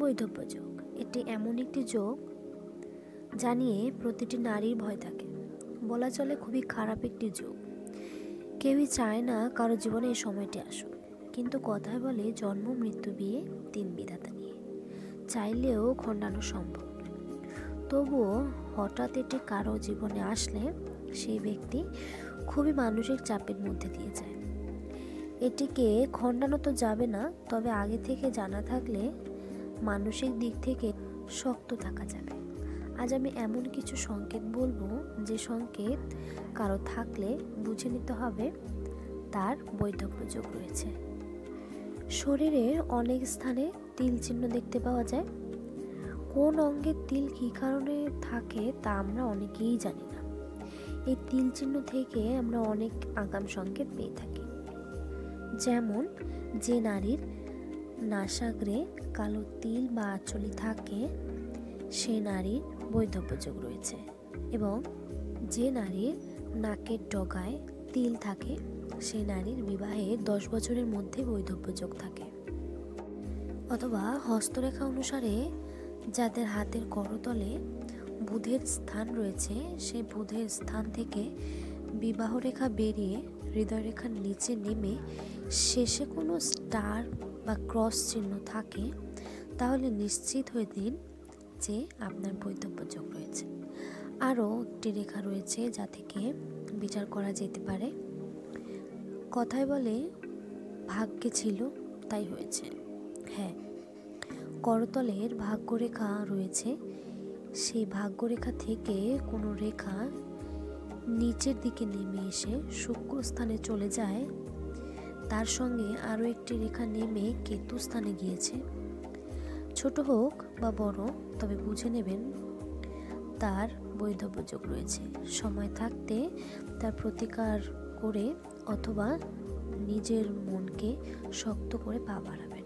বৈধব্য যোগ এটি এমন একটি যোগ যা নিয়ে প্রতিটি নারীর ভয় থাকে। বলা চলে খুবই খারাপ একটি যোগ। কেউই চায় না কারো জীবনে এই সময়টি আসুক, কিন্তু কথায় বলে জন্ম মৃত্যু বিয়ে তিন বিধাতা নিয়ে চাইলেও খণ্ডানো সম্ভব। তবুও হঠাৎ এটি কারো জীবনে আসলে সেই ব্যক্তি খুবই মানসিক চাপের মধ্যে দিয়ে যায়। এটিকে খণ্ডানো তো যাবে না, তবে আগে থেকে জানা থাকলে মানসিক দিক থেকে শক্ত থাকা যাবে। আজ আমি এমন কিছু সংকেত বলবো যে সংকেত কারো থাকলে বুঝে নিতে হবে তার বৈধব্য যোগ রয়েছে। শরীরের অনেক স্থানে তিল চিহ্ন দেখতে পাওয়া যায়। কোন অঙ্গে তিল কী কারণে থাকে তা আমরা অনেকেই জানি না। এই তিল চিহ্ন থেকে আমরা অনেক আগাম সংকেত পেয়ে থাকি। যেমন যে নারীর নাসাগ্রে কালো তিল বা আঁচলি থাকে সে নারীর বৈধব্য যোগ রয়েছে, এবং যে নারীর নাকের ডগায় তিল থাকে সে নারীর বিবাহে 10 বছরের মধ্যে বৈধব্য যোগ থাকে। অথবা হস্তরেখা অনুসারে যাদের হাতের করতলে বুধের স্থান রয়েছে, সেই বুধের স্থান থেকে বিবাহ রেখা বেরিয়ে হৃদয় রেখার নিচে নেমে শেষে কোনো স্টার বা ক্রস চিহ্ন থাকে, তাহলে নিশ্চিত হয়ে দিন যে আপনার বৈধব্য যোগ রয়েছে। আরও একটি রেখা রয়েছে যা থেকে বিচার করা যেতে পারে। কথায় বলে ভাগ্যে ছিল তাই হয়েছে। হ্যাঁ, করতলের ভাগ্যরেখা রয়েছে, সেই ভাগ্যরেখা থেকে কোনো রেখা নিচের দিকে নেমে এসে শুক্র স্থানে চলে যায়, তার সঙ্গে আরও একটি রেখা নেমে কেতু স্থানে গিয়েছে। ছোট হোক বা বড়, তবে বুঝে নেবেন তার বৈধব্য যোগ রয়েছে। সময় থাকতে তার প্রতিকার করে অথবা নিজের মনকে শক্ত করে পা বাড়াবেন।